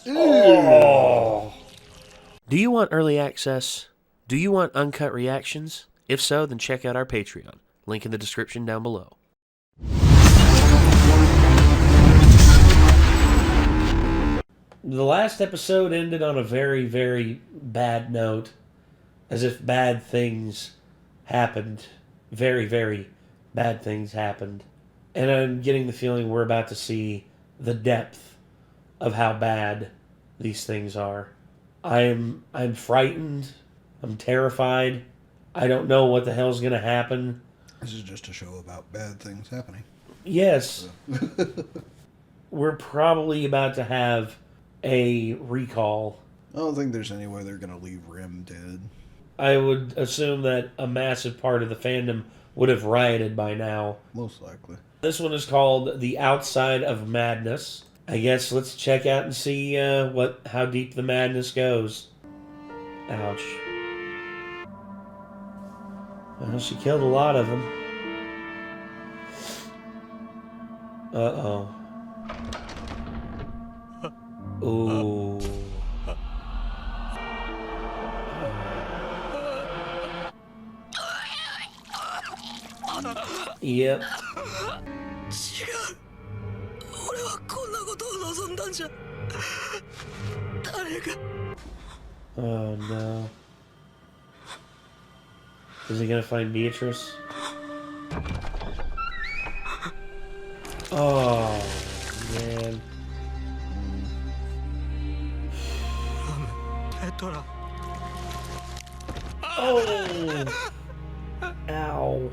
Oh. Do you want early access? Do you want uncut reactions? If so, then check out our Patreon. Link in the description down below. The last episode ended on a very, very bad note. As if bad things happened. Very, very bad things happened. And I'm getting the feeling we're about to see the depth of how bad these things are. I'm frightened. I'm terrified. I don't know what the hell's going to happen. This is just a show about bad things happening. Yes. We're probably about to have a recall. I don't think there's any way they're going to leave Rim dead. I would assume that a massive part of the fandom would have rioted by now. Most likely. This one is called The Outside of Madness. I guess let's check out and see how deep the madness goes. Ouch. Well, she killed a lot of them. Uh-oh. Ooh. Yep. Oh no. Is he gonna find Beatrice? Oh man. Oh. Ow.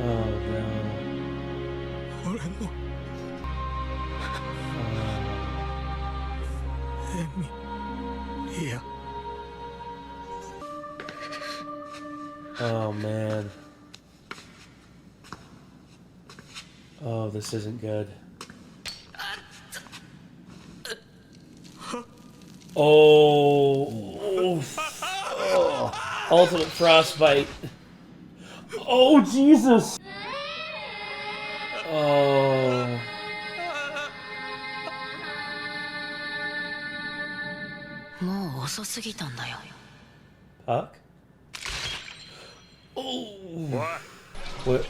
Oh no. Oh man. Oh, this isn't good. Oh. Oh. Ultimate frostbite. Oh, Jesus. Oh. Puck? Oh. What?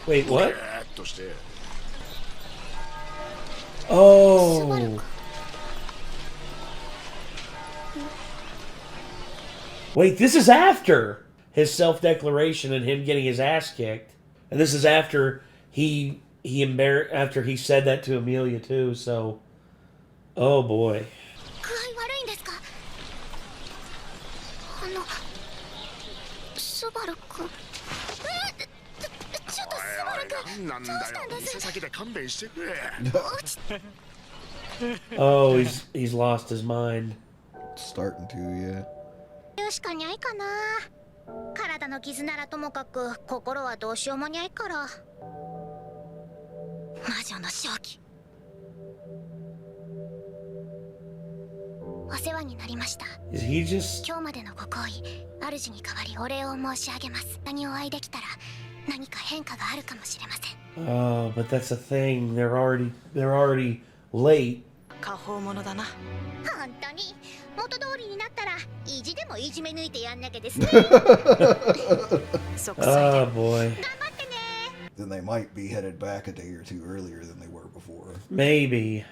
Wait, what? Oh. Wait, this is after his self-declaration and him getting his ass kicked. And this is after after he said that to Amelia too, so oh boy. Oh, he's lost his mind. Starting to, yeah. Is he just... Oh, but that's the thing. They're already late. Oh boy. Then they might be headed back a day or two earlier than they were before. Maybe.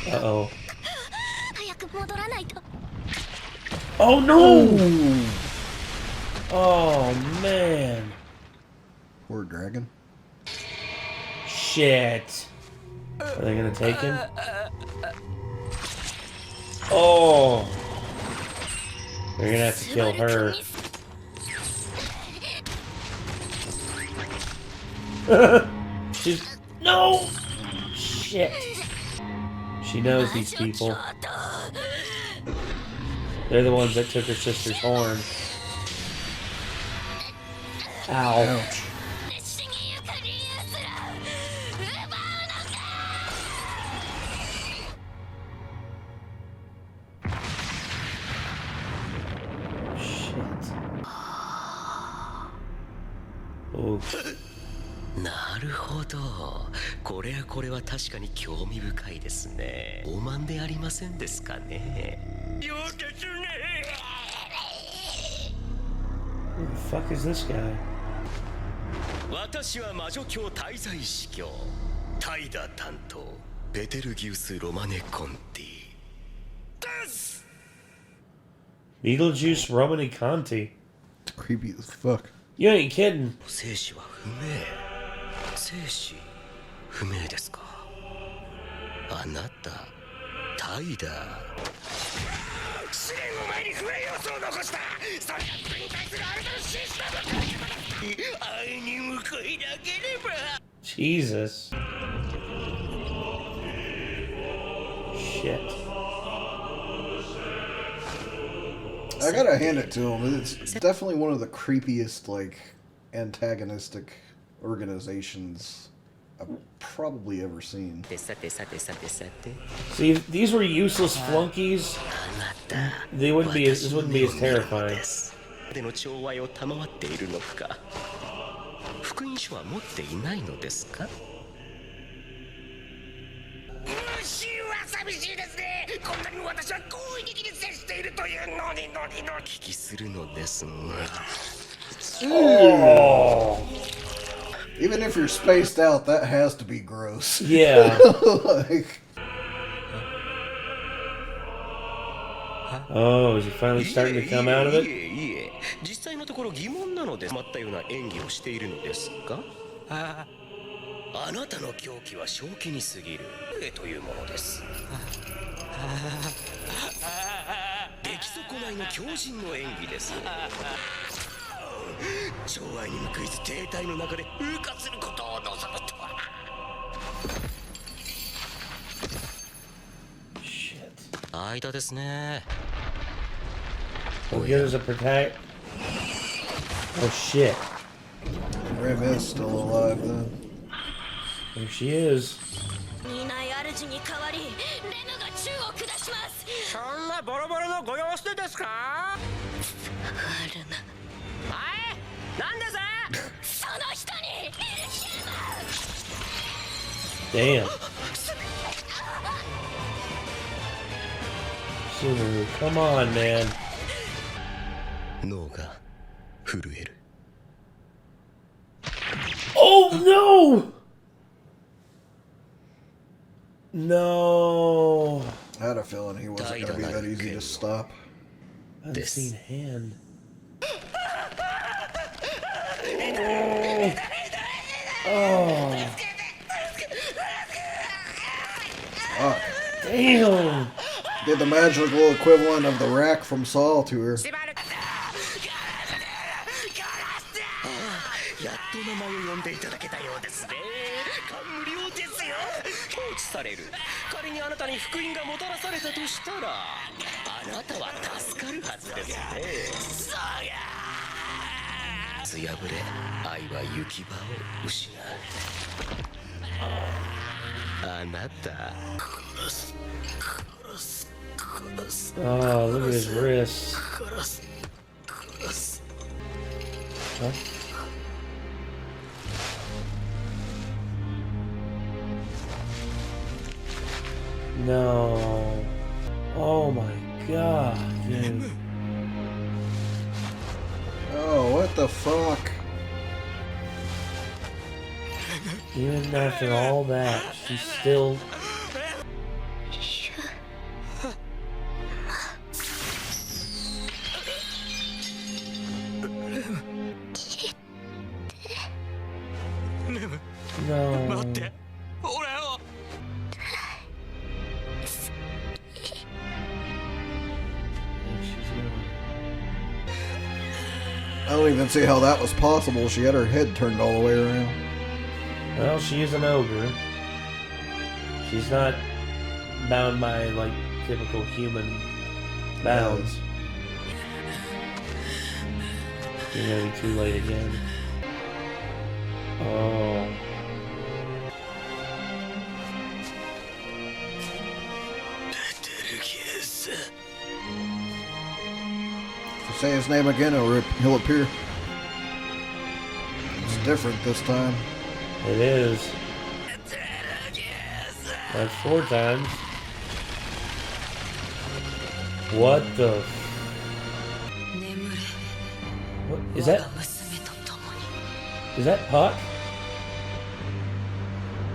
Uh-oh. Oh no! Oh man. Poor dragon. Shit. Are they gonna take him? Oh. They're gonna have to kill her. She's... No! Shit. She knows these people. They're the ones that took her sister's horn. Ow. Ouch. Oh. なるほど。これは確かに興味深いですね。傲慢でありませんですかね。よですね。 Who the fuck is this guy? 私は魔女教滞在司教タイダ担当ベテルギウス・ロマネ・コンティです。 Beetlejuice Romani Conti. Creepy as fuck. You ain't kidding. 生死は不明。生死不明ですか。あなたタイダ。試練を前に不明要素を残した。それが僕に対するあなたのシステムの愛に報いなければ。 Jesus. Shit. I gotta hand it to him. It's definitely one of the creepiest, like, antagonistic organizations I've probably ever seen. See, if these were useless flunkies, this wouldn't be as terrifying. での調和を賜っているのか。福音書は持っていないのですか。虫は寂しいですね。こんなに私は好意的に接しているというのに聞きするのですが。Oh. Even if you're spaced out, that has to be gross. Yeah. Like, oh, is he finally starting to come out of it? 実際のところ疑問なのでまったような演技をしているのですか。あなたの狂気は正気に過ぎるというものです。出来損ないの狂人の演技です。寵愛に報いず停滞の中で風化することを望むとは。間ですね。We'll get us a protect. Oh shit. Ramirez still alive then. There she is. そんなボロボロのご様子でですか。はいなんでぜ。その人に Damn. Subaru, come on, man. 脳が震える。 Oh no! No. I had a feeling he wasn't gonna be that easy to stop. Unseen hand. Oh. Fuck. Damn. Did the magical equivalent of the rack from Saw to her. やっと名前を呼んでいただけたようですね。感無量ですよ。放置される。仮にあなたに福音がもたらされたとしたら、あなたは助かるはずですね。そうや。つやぶれ、愛は行き場を失う。あなた。Oh, look at his wrists. Huh? No. Oh my god, dude. Oh, what the fuck? Even after all that, she's still... No. I don't even see how that was possible. She had her head turned all the way around. Well, she is an ogre. She's not bound by, like, typical human bounds. You're gonna be too late again. Oh. If you say his name again, he'll appear. different this time. It is. That's 4 times. What the... What is that? Is that Puck?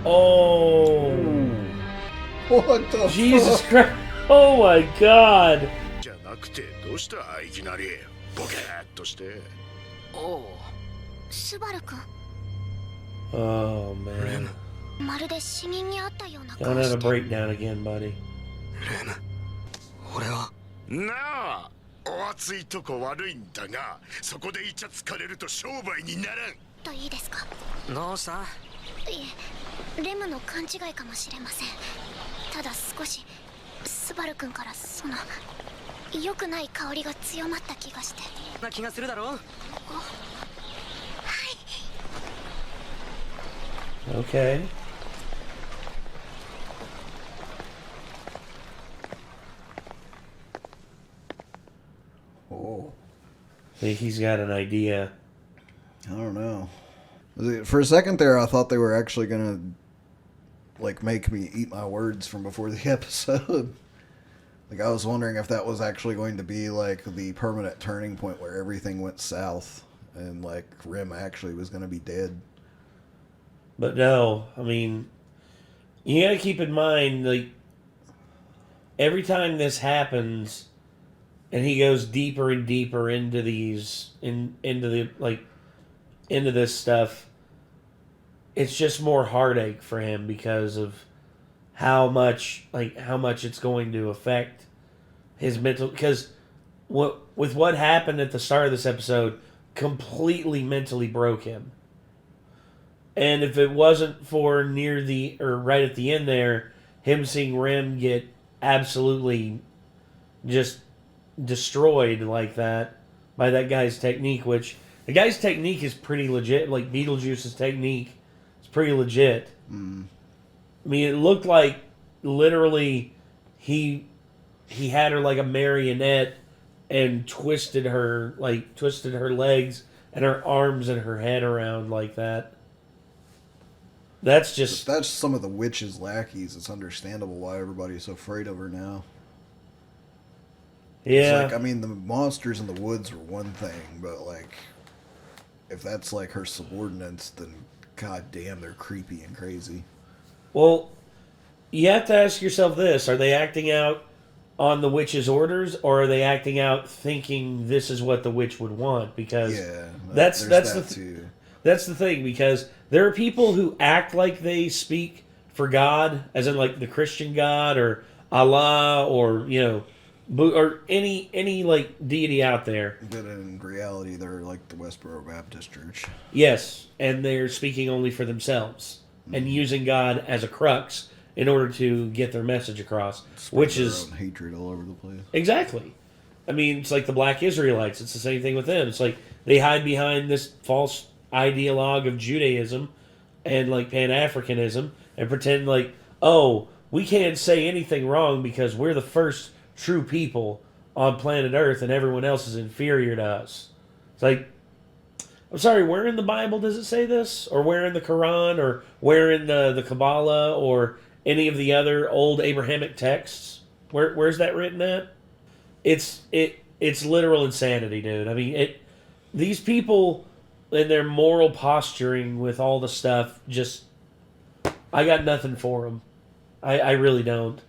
Oh. What the Jesus fuck? Christ. Oh my God. じゃなくてどうしたいきなりボケーっとして。おう、スバル君。 Oh man. まるで死人に会ったような Don't 顔 have し a て。 breakdown again, buddy. レム俺はなあ、お熱いとこ悪いんだが、そこでイチャつかれると商売にならん。といいですか。どうした？いえ、レムの勘違いかもしれません。ただ少しスバル君からその良くない香りが強まった気がして。な気がするだろう。Okay. Oh. Think he's got an idea. I don't know. For a second there, I thought they were actually gonna like make me eat my words from before the episode. Like I was wondering if that was actually going to be like the permanent turning point where everything went south and like Rim actually was gonna be dead. But no, I mean, you gotta keep in mind, like, every time this happens, and he goes deeper and deeper into these, into this stuff, it's just more heartache for him because of how much it's going to affect his mental. Because with what happened at the start of this episode, completely mentally broke him. And if it wasn't for right at the end there, him seeing Rim get absolutely just destroyed like that by that guy's technique, which the guy's technique is pretty legit. Like Beetlejuice's technique is pretty legit. I mean, it looked like literally he had her like a marionette and twisted her legs and her arms and her head around like that. That's some of the witch's lackeys. It's understandable why everybody's so afraid of her now. Yeah. It's like, I mean, the monsters in the woods were one thing, but like, if that's like her subordinates, then goddamn, they're creepy and crazy. Well, you have to ask yourself this: are they acting out on the witch's orders, or are they acting out thinking this is what the witch would want? Because that's the thing. Because there are people who act like they speak for God, as in like the Christian God or Allah or or any like deity out there. But in reality, they're like the Westboro Baptist Church. Yes, and they're speaking only for themselves and using God as a crux in order to get their message across, which is own hatred all over the place. Exactly. I mean, it's like the Black Israelites. It's the same thing with them. It's like they hide behind this false ideologue of Judaism and like Pan-Africanism and pretend like, oh, we can't say anything wrong because we're the first true people on planet Earth and everyone else is inferior to us. It's like, I'm sorry, where in the Bible does it say this? Or where in the Quran? Or where in the Kabbalah? Or any of the other old Abrahamic texts? Where's that written at? It's literal insanity, dude. I mean, these people and their moral posturing with all the stuff, just, I got nothing for them. I really don't.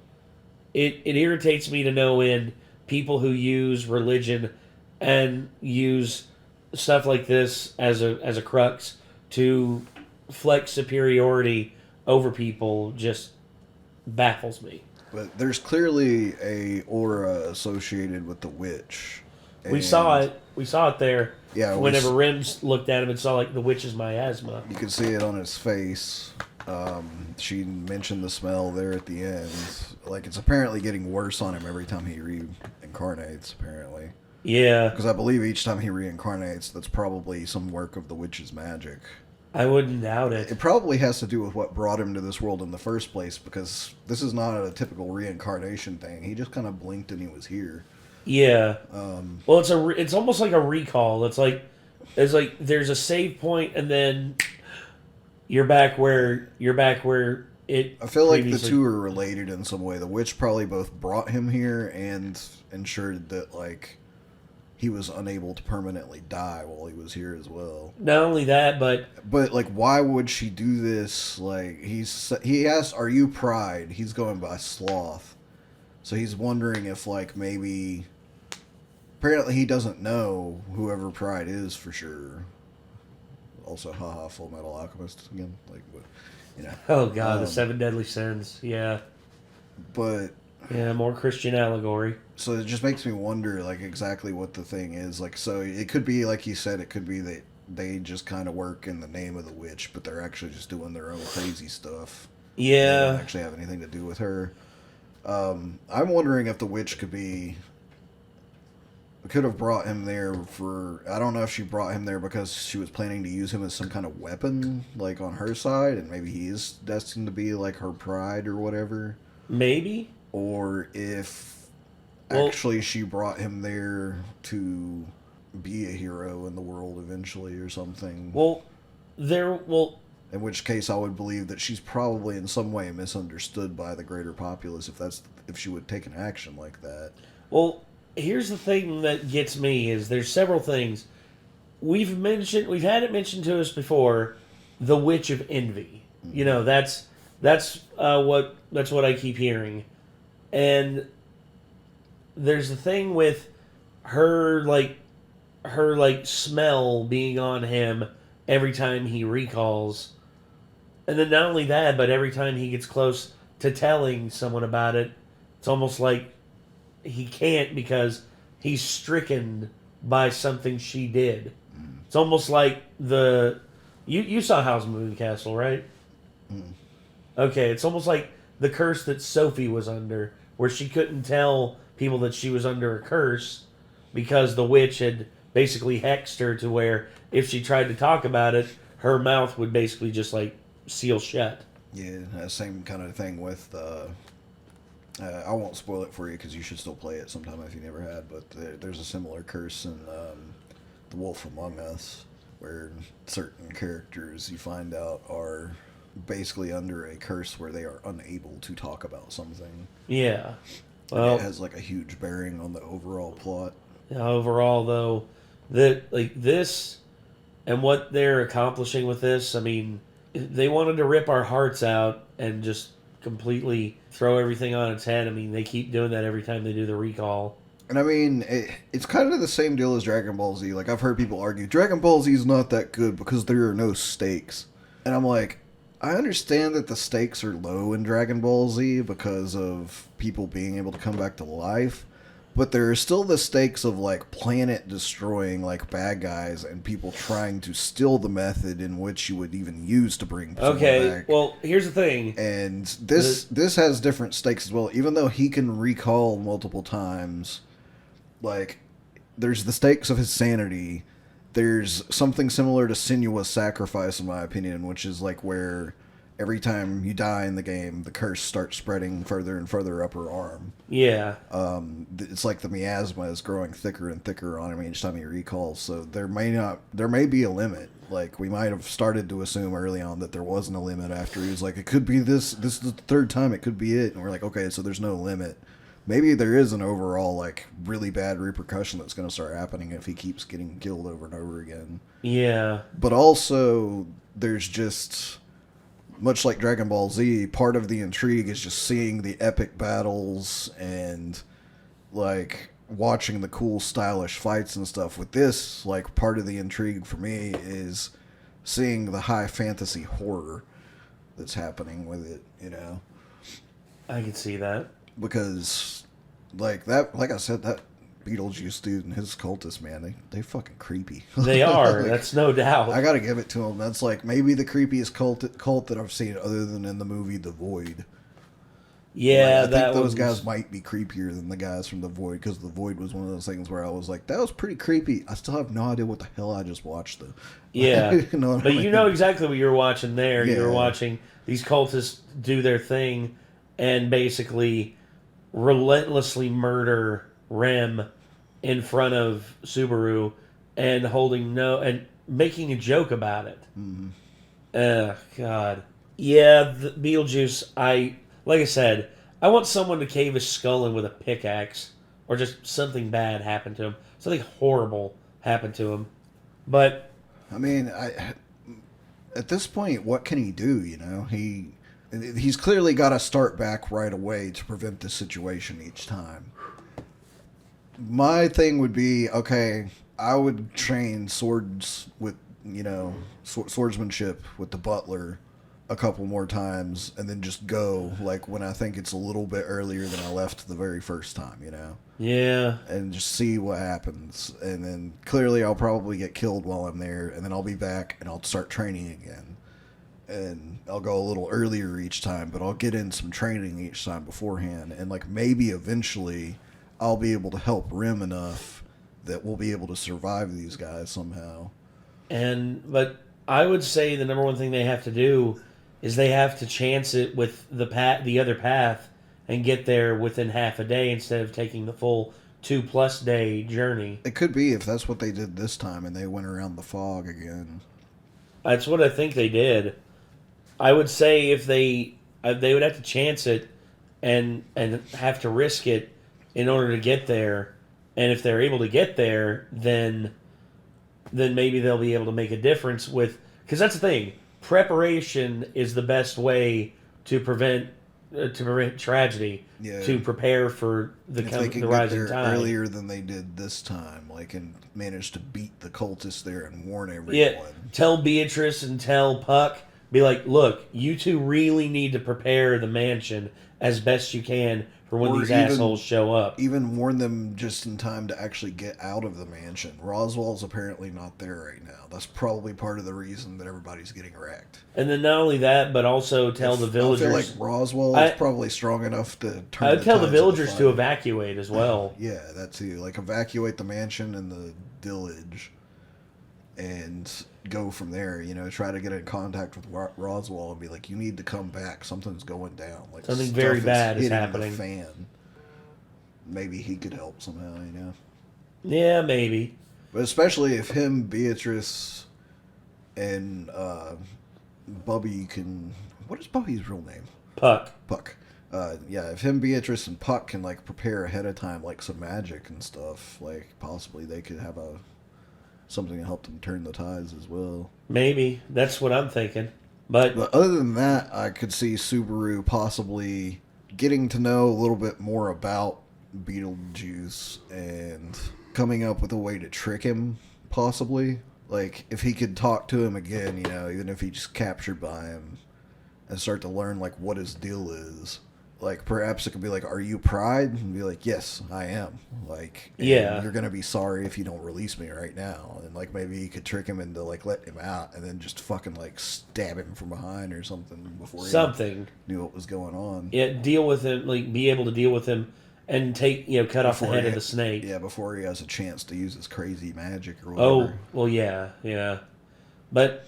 It irritates me to no end people who use religion and use stuff like this as a crux to flex superiority over people. Just baffles me. But there's clearly a aura associated with the witch. We saw it. We saw it there. Yeah. Whenever Rims looked at him and saw like the witch's miasma. You could see it on his face. She mentioned the smell there at the end. Like, it's apparently getting worse on him every time he reincarnates, apparently. Yeah. Because I believe each time he reincarnates, that's probably some work of the witch's magic. I wouldn't doubt it. It probably has to do with what brought him to this world in the first place, because this is not a typical reincarnation thing. He just kind of blinked and he was here. Yeah. Well, it's almost like a recall. It's like It's like there's a save point, and then you're back where it. I feel like the previously- two are related in some way. The witch probably both brought him here and ensured that like he was unable to permanently die while he was here as well. Not only that, but like, why would she do this? Like, he asked, "Are you Pride?" He's going by Sloth, so he's wondering if like maybe. Apparently, he doesn't know whoever Pride is for sure. Also, haha, Full Metal Alchemist again. Like, but, you know. oh god, the 7 deadly sins. Yeah, But yeah, more Christian allegory. so it just makes me wonder, like, exactly what the thing is. Like, so it could be, like you said, it could be that they just kind of work in the name of the witch, but they're actually just doing their own crazy stuff. They Yeah, don't actually have anything to do with her. I'm wondering if the witch could have brought him there for... I don't know if she brought him there because she was planning to use him as some kind of weapon, like, on her side, and maybe he is destined to be, like, her pride or whatever. maybe. Or if Well- actually she brought him there to be a hero in the world eventually or something. Well, In which case I would believe that she's probably in some way misunderstood by the greater populace if she would take an action like that. Well, here's the thing that gets me is there's several things we've had it mentioned to us before. The Witch of Envy, you know, that's what I keep hearing, and there's the thing with her smell being on him every time he recalls, and then not only that, but every time he gets close to telling someone about it, it's almost like he can't because he's stricken by something she did. It's almost like you saw Howl's Moving Castle, right? Okay, it's almost like the curse that Sophie was under, where she couldn't tell people that she was under a curse because the witch had basically hexed her to where if she tried to talk about it, her mouth would basically just like seal shut. Yeah, same kind of thing with... I won't spoil it for you because you should still play it sometime if you never had, but there's a similar curse in The Wolf Among Us, where certain characters you find out are basically under a curse where they are unable to talk about something. Yeah. And Well, it has like a huge bearing on the overall plot. overall, though, this and what they're accomplishing with this, I mean, they wanted to rip our hearts out and just completely throw everything on its head. I mean, they keep doing that every time they do the recall. And I mean, it's kind of the same deal as Dragon Ball Z. Like, I've heard people argue, Dragon Ball Z is not that good because there are no stakes. And I'm like, I understand that the stakes are low in Dragon Ball Z because of people being able to come back to life. But there are still the stakes of, like, planet destroying, like, bad guys and people trying to steal the method in which you would even use to bring someone Okay, back. well, here's the thing. And this has different stakes as well. Even though he can recall multiple times, like, there's the stakes of his sanity. There's something similar to Sinuous Sacrifice, in my opinion, which is like where every time you die in the game, the curse starts spreading further and further up her arm. Yeah. It's like the miasma is growing thicker and thicker on him each time he recalls. So there may be a limit. Like, we might have started to assume early on that there wasn't a limit after he was like, it could be this is the third time, it could be it. And we're like, okay, so there's no limit. Maybe there is an overall, like, really bad repercussion that's going to start happening if he keeps getting killed over and over again. Yeah. But also, there's just, much like Dragon Ball Z, part of the intrigue is just seeing the epic battles and, like, watching the cool, stylish fights and stuff. With this, like, part of the intrigue for me is seeing the high fantasy horror that's happening with it, you know? I can see that. Because, like I said, that Beetlejuice dude and his cultists, man, they fucking creepy. They are. Like, That's no doubt. I gotta give it to them. That's like maybe the creepiest cult that I've seen, other than in the movie The Void. Yeah, Like, I think those was, guys might be creepier than the guys from The Void, because The Void was one of those things where I was like, that was pretty creepy. I still have no idea what the hell I just watched, though. Yeah. You know what I But mean? you know exactly what you're watching there. Yeah. You're watching these cultists do their thing and basically relentlessly murder Rem in front of Subaru and holding no and making a joke about it. God. Yeah, the Beetlejuice, like I said, I want someone to cave his skull in with a pickaxe, or just something bad happen to him. Something horrible happen to him. But I mean, at this point, what can he do, you know? He's clearly got to start back right away to prevent this situation each time. My thing would be, okay, I would train swords with, you know, swordsmanship with the butler a couple more times, and then just go, like, when I think it's a little bit earlier than I left the very first time, you know? yeah, And just see what happens. And then clearly I'll probably get killed while I'm there, and then I'll be back and I'll start training again. And I'll go a little earlier each time, but I'll get in some training each time beforehand. And, like, maybe eventually I'll be able to help Rim enough that we'll be able to survive these guys somehow. but I would say the number one thing they have to do is they have to chance it with the other path and get there within half a day instead of taking the full 2+ day journey. It could be if that's what they did this time and they went around the fog again. That's what I think they did. I would say if they would have to chance it and have to risk it in order to get there, and if they're able to get there, then maybe they'll be able to make a difference with, because that's the thing. Preparation is the best way to prevent tragedy. Yeah. To prepare for the If they can the get rising there tide earlier than they did this time, like, and manage to beat the cultists there and warn everyone. Yeah, tell Beatrice and tell Puck, be like, look, you two really need to prepare the mansion as best you can for when Or these even- assholes show up. Even warn them just in time to actually get out of the mansion. Roswell's apparently not there right now. That's probably part of the reason that everybody's getting wrecked. And then not only that, but also tell the villagers. I feel like Roswell is probably strong enough to turn. I would tell the tides of villagers to fight. evacuate as well. Yeah, that too. Like, evacuate the mansion and the village, and go from there. You know, try to get in contact with Roswell and be like, "You need to come back. Something's going down. Like, Something stuff very bad is hitting happening." The fan. Maybe he could help somehow. You know. Yeah, maybe. But especially if him, Beatrice, and Bubby can... What is Bubby's real name? Puck. Puck. Yeah, if him, Beatrice, and Puck can, like, prepare ahead of time, like, some magic and stuff, like, possibly they could have something to help them turn the tides as well. Maybe. That's what I'm thinking. But other than that, I could see Subaru possibly getting to know a little bit more about Beetlejuice and coming up with a way to trick him, possibly. Like, if he could talk to him again, you know, even if he just captured by him, and start to learn, like, what his deal is. Like, perhaps it could be like, are you Pride? And be like, yes, I am. Like, yeah, you're going to be sorry if you don't release me right now. And, like, maybe he could trick him into, like, letting him out and then just fucking, like, stab him from behind or something before he knew what was going on. Yeah, deal with him, like, be able to deal with him and cut off the head of the snake. Yeah, before he has a chance to use his crazy magic or Oh, whatever. well, yeah. But,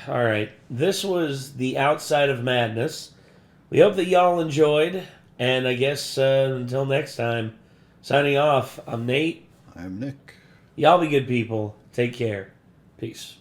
all right, this was The Outside of Madness. We hope that y'all enjoyed, and I guess until next time, signing off, I'm Nate. I'm Nick. Y'all be good people. Take care. Peace.